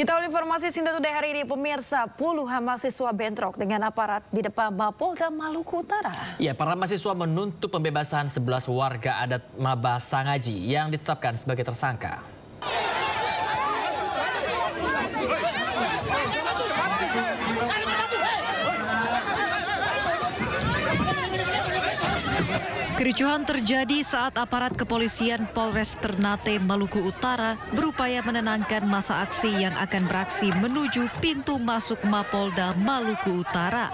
Kita awali informasi Sinda Today hari ini, pemirsa, puluhan mahasiswa bentrok dengan aparat di depan Mapolda Maluku Utara. Ya, para mahasiswa menuntut pembebasan 11 warga adat Mabasangaji yang ditetapkan sebagai tersangka. Kericuhan terjadi saat aparat kepolisian Polres Ternate, Maluku Utara berupaya menenangkan massa aksi yang akan beraksi menuju pintu masuk Mapolda Maluku Utara.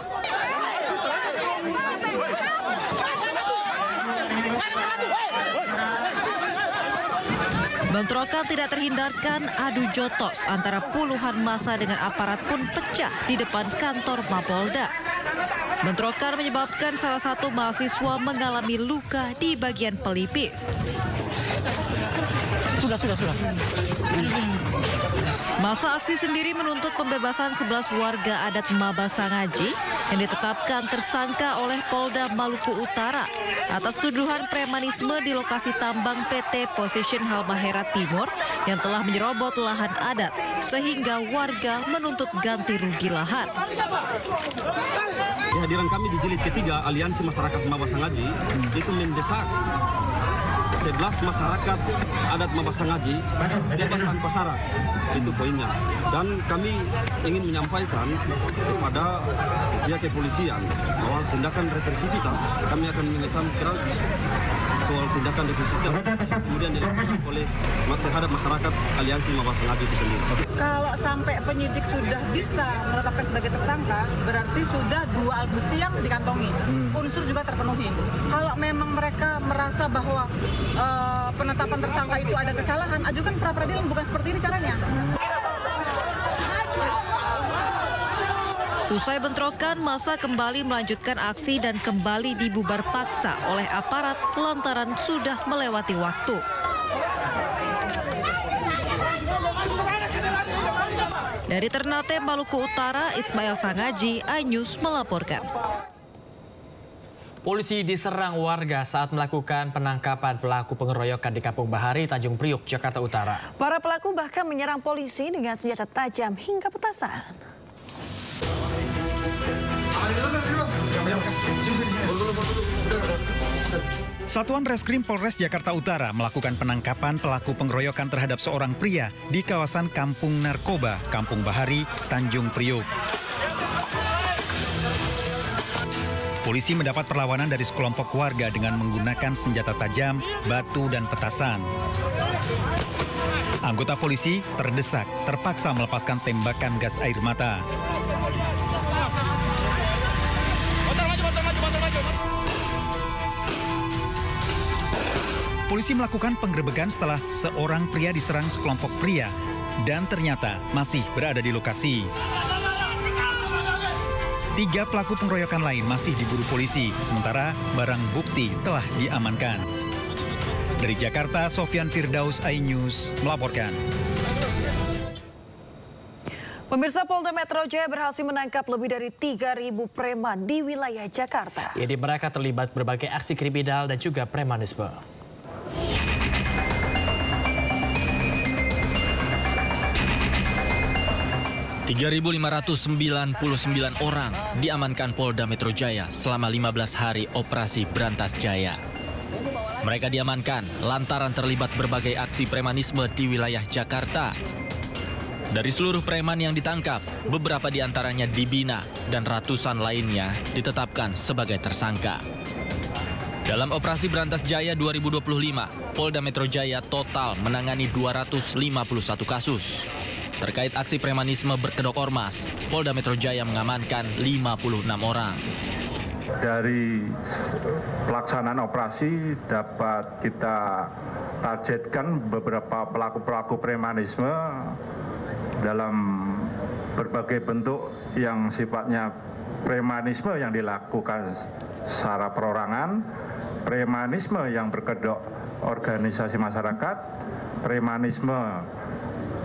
Bentrokan tidak terhindarkan, adu jotos antara puluhan massa dengan aparat pun pecah di depan kantor Mapolda. Bentrokan menyebabkan salah satu mahasiswa mengalami luka di bagian pelipis. Sudah. Massa aksi sendiri menuntut pembebasan 11 warga adat Mabasangaji yang ditetapkan tersangka oleh Polda Maluku Utara atas tuduhan premanisme di lokasi tambang PT Position Halmahera Timur yang telah menyerobot lahan adat sehingga warga menuntut ganti rugi lahan. Kehadiran kami di jilid ketiga Aliansi Masyarakat Mabasangaji itu mendesak 11 masyarakat adat Mabasangaji bebas tanpa syarat, itu poinnya. Dan kami ingin menyampaikan kepada pihak kepolisian bahwa tindakan represivitas kami akan mengecam keras soal tindakan represivitas kemudian dilakukan oleh terhadap masyarakat Aliansi Mabasangaji itu sendiri. Kalau sampai penyidik sudah bisa menetapkan sebagai tersangka, berarti sudah dua alat bukti yang dikantongi, unsur juga terpenuhi. Kalau memang mereka merasa bahwa penetapan tersangka itu ada kesalahan, ajukan pra peradilan, bukan seperti ini caranya. Usai bentrokan, massa kembali melanjutkan aksi dan kembali dibubar paksa oleh aparat lantaran sudah melewati waktu. Dari Ternate, Maluku Utara, Ismail Sangaji, iNews melaporkan. Polisi diserang warga saat melakukan penangkapan pelaku pengeroyokan di Kampung Bahari, Tanjung Priok, Jakarta Utara. Para pelaku bahkan menyerang polisi dengan senjata tajam hingga petasan. Satuan Reskrim Polres Jakarta Utara melakukan penangkapan pelaku pengeroyokan terhadap seorang pria di kawasan Kampung Narkoba, Kampung Bahari, Tanjung Priok. Polisi mendapat perlawanan dari sekelompok warga dengan menggunakan senjata tajam, batu, dan petasan. Anggota polisi terdesak, terpaksa melepaskan tembakan gas air mata. Polisi melakukan penggerebekan setelah seorang pria diserang sekelompok pria dan ternyata masih berada di lokasi. 3 pelaku pengeroyokan lain masih diburu polisi, sementara barang bukti telah diamankan. Dari Jakarta, Sofyan Firdaus, iNews melaporkan. Pemirsa, Polda Metro Jaya berhasil menangkap lebih dari 3.000 preman di wilayah Jakarta. Jadi mereka terlibat berbagai aksi kriminal dan juga premanisme. 3.599 orang diamankan Polda Metro Jaya selama 15 hari operasi Brantas Jaya. Mereka diamankan lantaran terlibat berbagai aksi premanisme di wilayah Jakarta. Dari seluruh preman yang ditangkap, beberapa diantaranya dibina dan ratusan lainnya ditetapkan sebagai tersangka. Dalam operasi Brantas Jaya 2025, Polda Metro Jaya total menangani 251 kasus. Terkait aksi premanisme berkedok ormas, Polda Metro Jaya mengamankan 56 orang. Dari pelaksanaan operasi dapat kita targetkan beberapa pelaku-pelaku premanisme dalam berbagai bentuk yang sifatnya premanisme yang dilakukan secara perorangan, premanisme yang berkedok organisasi masyarakat, premanisme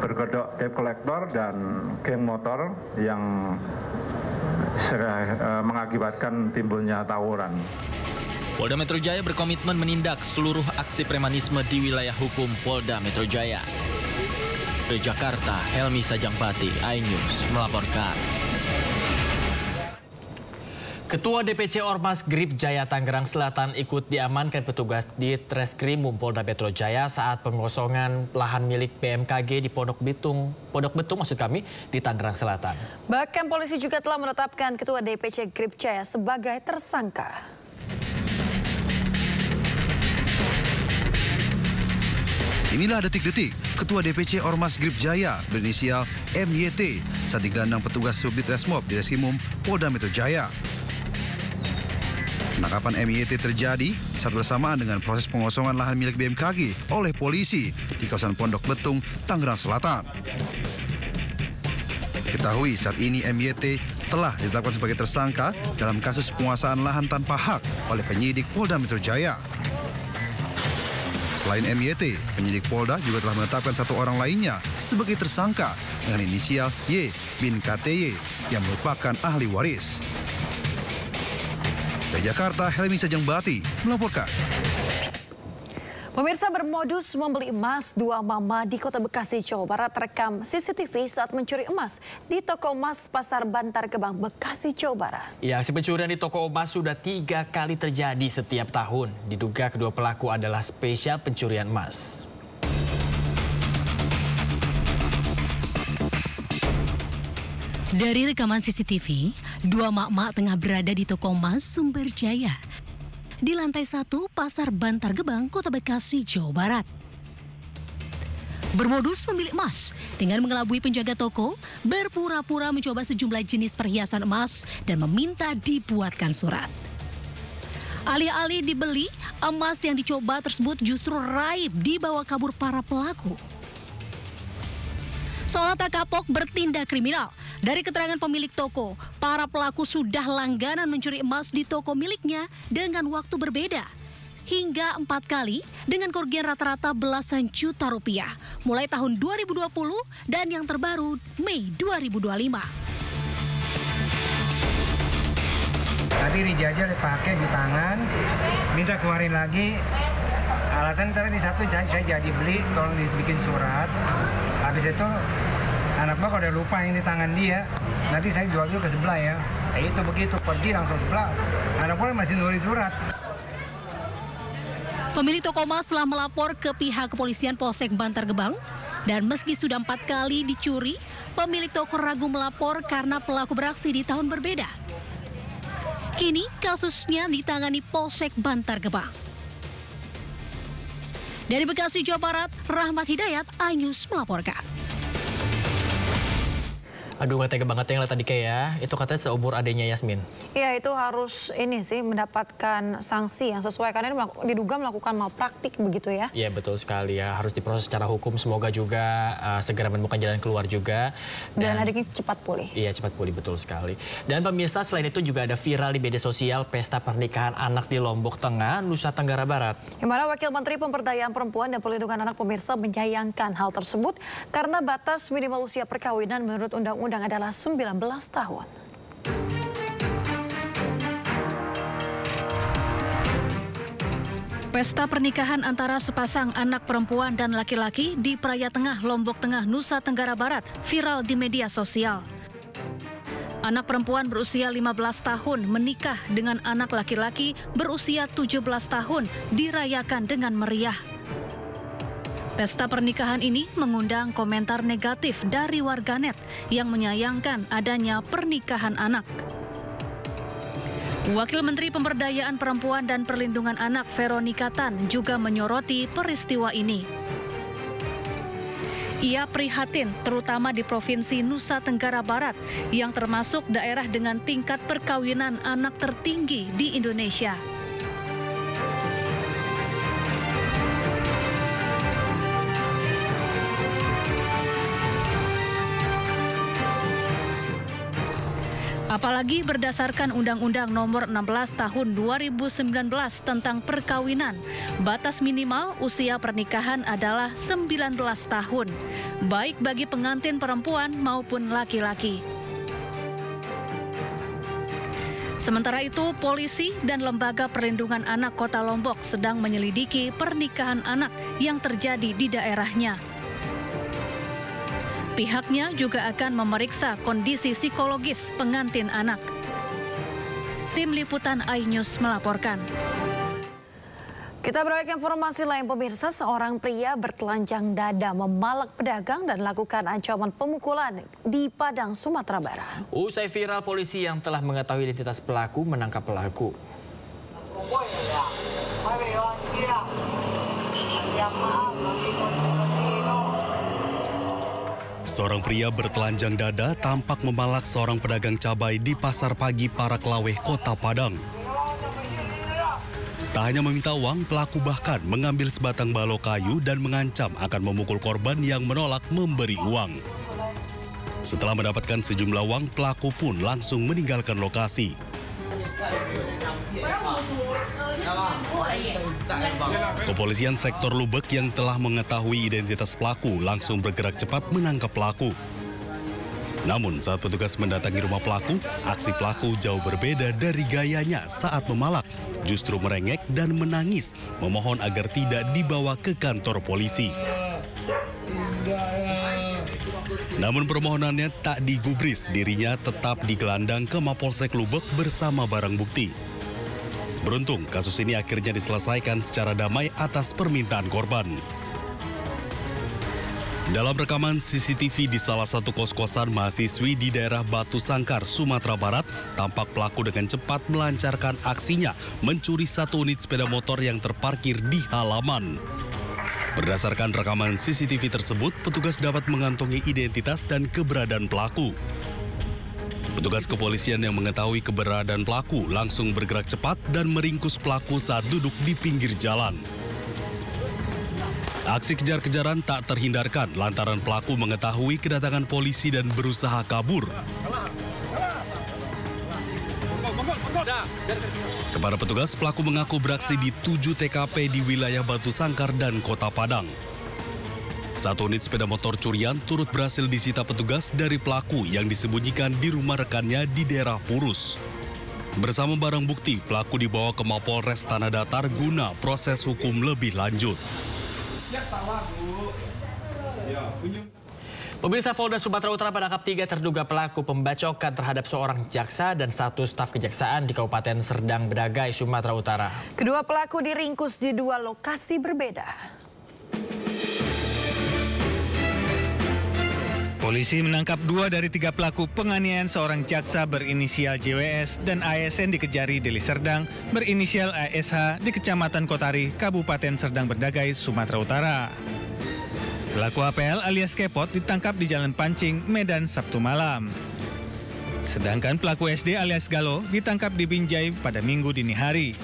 berkedok debt collector, dan geng motor yang mengakibatkan timbulnya tawuran. Polda Metro Jaya berkomitmen menindak seluruh aksi premanisme di wilayah hukum Polda Metro Jaya. dari Jakarta, Helmi Sajangbati, iNews melaporkan. Ketua DPC Ormas Grip Jaya Tangerang Selatan ikut diamankan petugas di Treskrimum Polda Metro Jaya saat pengosongan lahan milik BMKG di Pondok Betung di Tangerang Selatan. Bahkan polisi juga telah menetapkan Ketua DPC Grip Jaya sebagai tersangka. Inilah detik-detik Ketua DPC Ormas Grip Jaya berinisial MYT saat digelandang petugas Subdit Resmob di Treskrimum Polda Metro Jaya. Penangkapan MYT terjadi saat bersamaan dengan proses pengosongan lahan milik BMKG oleh polisi di kawasan Pondok Betung, Tangerang Selatan. Diketahui saat ini MYT telah ditetapkan sebagai tersangka dalam kasus penguasaan lahan tanpa hak oleh penyidik Polda Metro Jaya. Selain MYT, penyidik Polda juga telah menetapkan satu orang lainnya sebagai tersangka dengan inisial Y bin KTY yang merupakan ahli waris. Dari Jakarta, Helmi Sajangbati melaporkan. Pemirsa, bermodus membeli emas, dua mama di Kota Bekasi, Jawa Barat terekam CCTV saat mencuri emas di toko emas Pasar Bantar Gebang, Bekasi, Jawa Barat. Ya, aksi pencurian di toko emas sudah 3 kali terjadi setiap tahun. Diduga kedua pelaku adalah spesial pencurian emas. Dari rekaman CCTV, dua mak-mak tengah berada di toko emas Sumber Jaya di lantai 1 Pasar Bantar Gebang, Kota Bekasi, Jawa Barat. Bermodus memilih emas dengan mengelabui penjaga toko, berpura-pura mencoba sejumlah jenis perhiasan emas dan meminta dibuatkan surat. Alih-alih dibeli, emas yang dicoba tersebut justru raib dibawa kabur para pelaku. Seolah tak kapok bertindak kriminal. Dari keterangan pemilik toko, para pelaku sudah langganan mencuri emas di toko miliknya dengan waktu berbeda. Hingga 4 kali dengan kerugian rata-rata belasan juta rupiah. Mulai tahun 2020 dan yang terbaru Mei 2025. Tadi dijajal dipakai di tangan, minta keluarin lagi. Alasan tadi satu saya jadi beli, tolong dibikin surat. Habis itu anak bapak udah lupa yang di tangan dia, nanti saya jual dulu ke sebelah ya. Itu begitu pergi langsung sebelah, anak bapak masih nulis surat. Pemilik toko emas telah melapor ke pihak kepolisian Polsek Bantar Gebang dan meski sudah 4 kali dicuri, pemilik toko ragu melapor karena pelaku beraksi di tahun berbeda. Kini kasusnya ditangani Polsek Bantar Gebang. Dari Bekasi, Jawa Barat, Rahmat Hidayat, iNews melaporkan. Aduh, gak tega banget yang lihat tadi kayak itu katanya seumur adanya Yasmin. Iya, itu harus ini sih mendapatkan sanksi yang sesuai karena ini diduga melakukan malpraktik begitu ya. Iya, betul sekali ya, harus diproses secara hukum, semoga juga segera menemukan jalan keluar juga. Dan adiknya cepat pulih. Iya, cepat pulih, betul sekali. Dan pemirsa, selain itu juga ada viral di media sosial pesta pernikahan anak di Lombok Tengah, Nusa Tenggara Barat. Yang mana Wakil Menteri Pemberdayaan Perempuan dan Perlindungan Anak pemirsa menyayangkan hal tersebut karena batas minimal usia perkawinan menurut undang-undang adalah 19 tahun. Pesta pernikahan antara sepasang anak perempuan dan laki-laki di Praia Tengah, Lombok Tengah, Nusa Tenggara Barat viral di media sosial. Anak perempuan berusia 15 tahun menikah dengan anak laki-laki berusia 17 tahun dirayakan dengan meriah. Pesta pernikahan ini mengundang komentar negatif dari warganet yang menyayangkan adanya pernikahan anak. Wakil Menteri Pemberdayaan Perempuan dan Perlindungan Anak Veronica Tan juga menyoroti peristiwa ini. Ia prihatin terutama di Provinsi Nusa Tenggara Barat yang termasuk daerah dengan tingkat perkawinan anak tertinggi di Indonesia. Apalagi berdasarkan Undang-Undang Nomor 16 Tahun 2019 tentang perkawinan, batas minimal usia pernikahan adalah 19 tahun, baik bagi pengantin perempuan maupun laki-laki. Sementara itu, polisi dan Lembaga Perlindungan Anak Kota Lombok sedang menyelidiki pernikahan anak yang terjadi di daerahnya. Pihaknya juga akan memeriksa kondisi psikologis pengantin anak. Tim Liputan iNews melaporkan. Kita beralih ke informasi lain, pemirsa. Seorang pria bertelanjang dada memalak pedagang dan lakukan ancaman pemukulan di Padang, Sumatera Barat. Usai viral, polisi yang telah mengetahui identitas pelaku menangkap pelaku. Seorang pria bertelanjang dada tampak memalak seorang pedagang cabai di Pasar Pagi Paraklaweh, Kota Padang. Tak hanya meminta uang, pelaku bahkan mengambil sebatang balok kayu dan mengancam akan memukul korban yang menolak memberi uang. Setelah mendapatkan sejumlah uang, pelaku pun langsung meninggalkan lokasi. Kepolisian sektor Lubek yang telah mengetahui identitas pelaku langsung bergerak cepat menangkap pelaku. Namun saat petugas mendatangi rumah pelaku, aksi pelaku jauh berbeda dari gayanya saat memalak. Justru merengek dan menangis, memohon agar tidak dibawa ke kantor polisi. Namun permohonannya tak digubris, dirinya tetap digelandang ke Mapolsek Lubek bersama barang bukti. Beruntung, kasus ini akhirnya diselesaikan secara damai atas permintaan korban. Dalam rekaman CCTV di salah satu kos-kosan mahasiswi di daerah Batu Sangkar, Sumatera Barat, tampak pelaku dengan cepat melancarkan aksinya mencuri satu unit sepeda motor yang terparkir di halaman. Berdasarkan rekaman CCTV tersebut, petugas dapat mengantongi identitas dan keberadaan pelaku. Petugas kepolisian yang mengetahui keberadaan pelaku langsung bergerak cepat dan meringkus pelaku saat duduk di pinggir jalan. Aksi kejar-kejaran tak terhindarkan lantaran pelaku mengetahui kedatangan polisi dan berusaha kabur. Kepada petugas, pelaku mengaku beraksi di 7 TKP di wilayah Batu Sangkar dan Kota Padang. Satu unit sepeda motor curian turut berhasil disita petugas dari pelaku yang disembunyikan di rumah rekannya di daerah Purus. Bersama barang bukti, pelaku dibawa ke Mapolres Tanah Datar guna proses hukum lebih lanjut. Pemirsa, Polda Sumatera Utara menangkap 3 terduga pelaku pembacokan terhadap seorang jaksa dan 1 staf kejaksaan di Kabupaten Serdang Bedagai, Sumatera Utara. Kedua pelaku diringkus di 2 lokasi berbeda. Polisi menangkap 2 dari 3 pelaku penganiayaan seorang jaksa berinisial JWS dan ASN di Kejari, Deli Serdang, berinisial ASH di Kecamatan Kotari, Kabupaten Serdang Bedagai, Sumatera Utara. Pelaku APL alias Kepot ditangkap di Jalan Pancing, Medan, Sabtu malam. Sedangkan pelaku SD alias Galo ditangkap di Binjai pada Minggu dini hari.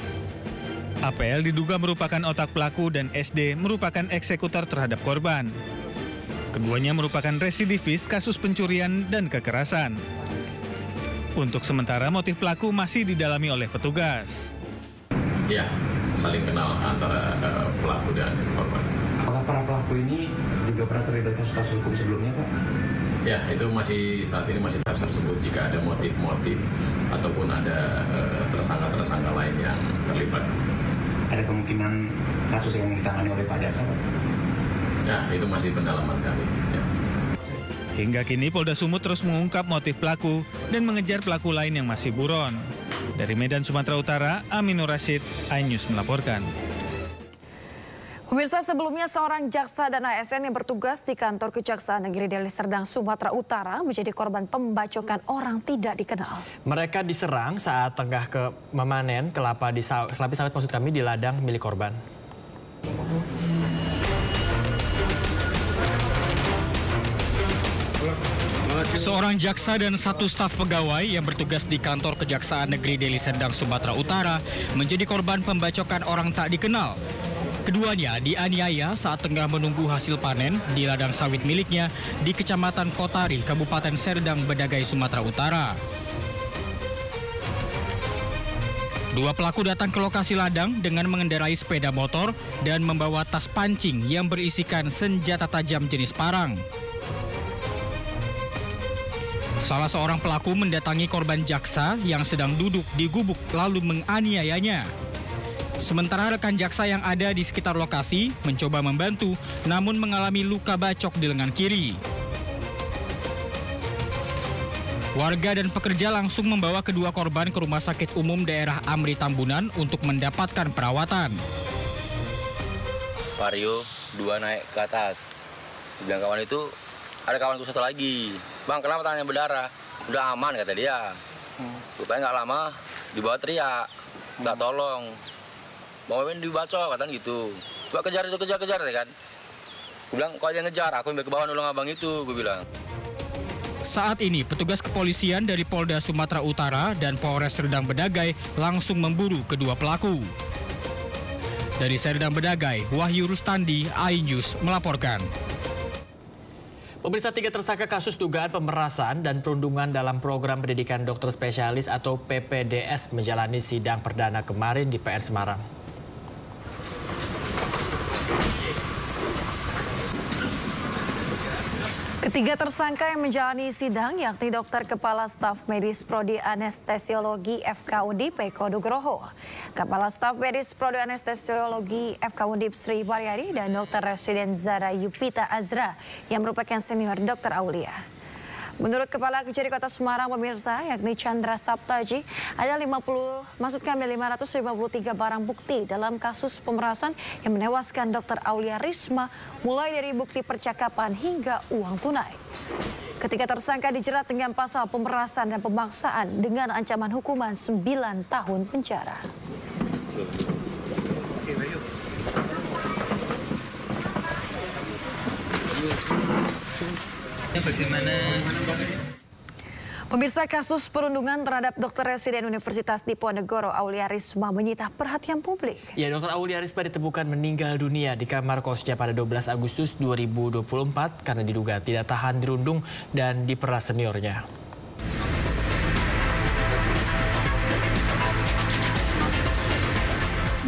APL diduga merupakan otak pelaku dan SD merupakan eksekutor terhadap korban. Keduanya merupakan residivis kasus pencurian dan kekerasan. Untuk sementara motif pelaku masih didalami oleh petugas. Ya, saling kenal antara pelaku dan korban. Apakah para pelaku ini juga pernah terlibat kasus hukum sebelumnya, Pak? Ya, itu saat ini masih tahap tersebut. Jika ada motif-motif ataupun ada tersangka-tersangka lain yang terlibat. Ada kemungkinan kasus yang ditangani oleh Pak Jaksa, Pak? Ya, itu masih pendalaman kami. Ya. Hingga kini Polda Sumut terus mengungkap motif pelaku dan mengejar pelaku lain yang masih buron. Dari Medan, Sumatera Utara, Aminur Rashid, iNews melaporkan. Pemirsa, sebelumnya seorang jaksa dan ASN yang bertugas di kantor Kejaksaan Negeri Deli Serdang, Sumatera Utara menjadi korban pembacokan orang tidak dikenal. Mereka diserang saat tengah memanen kelapa sawit maksud kami di ladang milik korban. Seorang jaksa dan 1 staf pegawai yang bertugas di kantor Kejaksaan Negeri Deli Serdang, Sumatera Utara menjadi korban pembacokan orang tak dikenal. Keduanya dianiaya saat tengah menunggu hasil panen di ladang sawit miliknya di Kecamatan Kotari, Kabupaten Serdang Bedagai, Sumatera Utara. 2 pelaku datang ke lokasi ladang dengan mengendarai sepeda motor dan membawa tas pancing yang berisikan senjata tajam jenis parang. Salah seorang pelaku mendatangi korban jaksa yang sedang duduk di gubuk lalu menganiayanya. Sementara rekan jaksa yang ada di sekitar lokasi mencoba membantu namun mengalami luka bacok di lengan kiri. warga dan pekerja langsung membawa kedua korban ke Rumah Sakit Umum Daerah Amri Tambunan untuk mendapatkan perawatan. Vario, 2 naik ke atas. Bilang kawan itu, ada kawanku satu lagi. Bang, kenapa tangannya berdarah? Udah aman, kata dia. Rupanya nggak lama, dibawa teriak. Tak tolong. Bang Wewen dibacok, katanya gitu. Coba kejar itu, kejar ya kan. Gue bilang, kok aja ngejar, aku yang ke bawah nolong abang itu, gue bilang. Saat ini, petugas kepolisian dari Polda Sumatera Utara dan Polres Serdang Bedagai langsung memburu kedua pelaku. Dari Serdang Bedagai, Wahyu Rustandi, iNews melaporkan. Pemirsa, 3 tersangka kasus dugaan pemerasan dan perundungan dalam program pendidikan dokter spesialis atau PPDS menjalani sidang perdana kemarin di PN Semarang. Ketiga tersangka yang menjalani sidang yakni Dokter Kepala Staf Medis Prodi Anestesiologi FK Undip Eko Nugroho, Kepala Staf Medis Prodi Anestesiologi FK Undip Sri Waryadi, dan Dokter Residen Zara Yupita Azra yang merupakan senior Dokter Aulia. Menurut Kepala Kejari Kota Semarang, pemirsa, yakni Chandra Saptaji, ada 553 barang bukti dalam kasus pemerasan yang menewaskan Dr. Aulia Risma, mulai dari bukti percakapan hingga uang tunai. Ketiga tersangka dijerat dengan pasal pemerasan dan pemaksaan dengan ancaman hukuman 9 tahun penjara. Bagaimana? Pemirsa, kasus perundungan terhadap Dokter Residen Universitas Diponegoro Aulia Risma menyita perhatian publik. Ya, Dokter Aulia Risma ditemukan meninggal dunia di kamar kosnya pada 12 Agustus 2024 karena diduga tidak tahan dirundung dan diperas seniornya.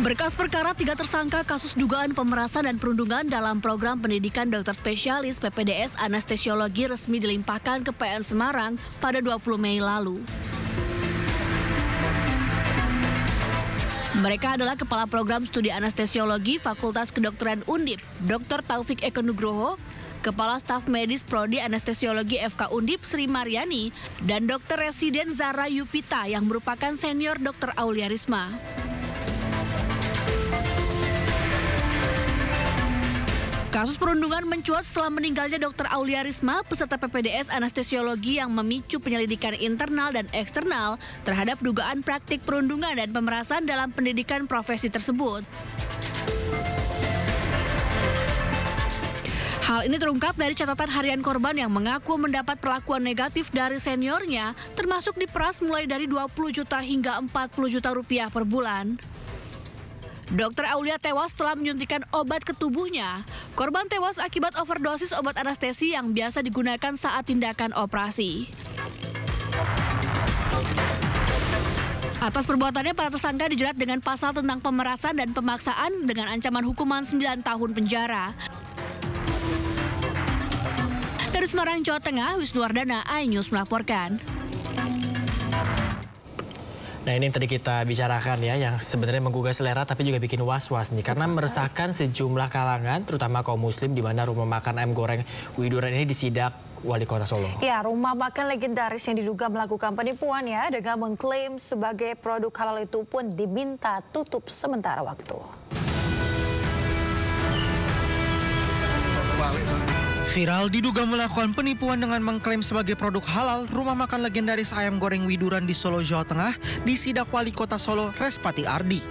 Berkas perkara 3 tersangka kasus dugaan pemerasan dan perundungan dalam program pendidikan dokter spesialis PPDS Anestesiologi resmi dilimpahkan ke PN Semarang pada 20 Mei lalu. Mereka adalah Kepala Program Studi Anestesiologi Fakultas Kedokteran Undip, Dr. Taufik Eko Nugroho, Kepala Staf Medis Prodi Anestesiologi FK Undip Sri Maryani, dan Dr. Residen Zara Yupita yang merupakan senior Dr. Aulia Risma. Kasus perundungan mencuat setelah meninggalnya Dr. Aulia Risma, peserta PPDS Anestesiologi, yang memicu penyelidikan internal dan eksternal terhadap dugaan praktik perundungan dan pemerasan dalam pendidikan profesi tersebut. Hal ini terungkap dari catatan harian korban yang mengaku mendapat perlakuan negatif dari seniornya, termasuk diperas mulai dari 20 juta hingga 40 juta rupiah per bulan. Dokter Aulia tewas setelah menyuntikkan obat ke tubuhnya. Korban tewas akibat overdosis obat anestesi yang biasa digunakan saat tindakan operasi. Atas perbuatannya, para tersangka dijerat dengan pasal tentang pemerasan dan pemaksaan dengan ancaman hukuman 9 tahun penjara. Dari Semarang, Jawa Tengah, Wisnuwardana, iNews melaporkan. Nah, ini yang tadi kita bicarakan ya, yang sebenarnya menggugah selera tapi juga bikin was-was nih. Karena meresahkan sejumlah kalangan, terutama kaum muslim, di mana rumah makan ayam goreng Widuran ini disidak Wali Kota Solo. Ya, rumah makan legendaris yang diduga melakukan penipuan ya, dengan mengklaim sebagai produk halal itu pun diminta tutup sementara waktu. Viral diduga melakukan penipuan dengan mengklaim sebagai produk halal rumah makan legendaris ayam goreng Widuran di Solo, Jawa Tengah disidak Wali Kota Solo, Respati Ardi.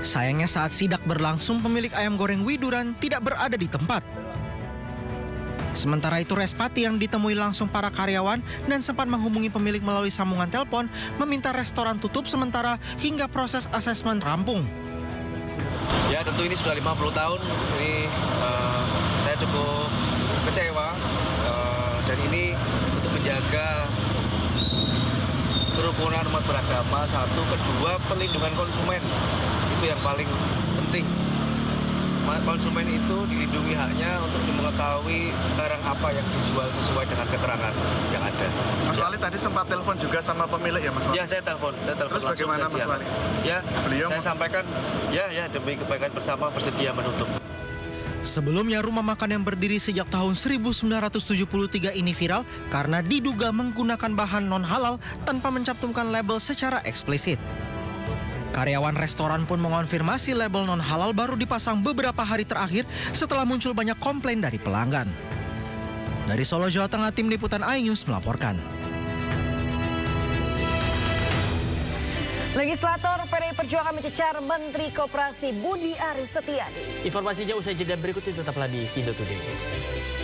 Sayangnya saat sidak berlangsung, pemilik ayam goreng Widuran tidak berada di tempat. Sementara itu, Respati yang ditemui langsung para karyawan dan sempat menghubungi pemilik melalui sambungan telepon meminta restoran tutup sementara hingga proses asesmen rampung. Ya, tentu ini sudah 50 tahun, ini saya cukup kecewa, dan ini untuk menjaga kerukunan umat beragama, satu, kedua perlindungan konsumen, itu yang paling penting. Konsumen itu dilindungi haknya untuk mengetahui barang apa yang dijual sesuai dengan keterangan yang ada. Mas Wali tadi sempat telepon juga sama pemilik ya, Mas Wali? Ya, saya telepon Terus langsung. Bagaimana Mas Wali? Ya, beliau saya sampaikan, ya demi kebaikan bersama bersedia menutup. Sebelumnya, rumah makan yang berdiri sejak tahun 1973 ini viral karena diduga menggunakan bahan non-halal tanpa mencantumkan label secara eksplisit. Karyawan restoran pun mengonfirmasi label non-halal baru dipasang beberapa hari terakhir setelah muncul banyak komplain dari pelanggan. Dari Solo, Jawa Tengah, tim liputan iNews melaporkan. Legislator PDI Perjuangan mencecar Menteri Koperasi Budi Aris Setiadi. Informasinya usai jeda berikut ini, tetaplah di Indo Today.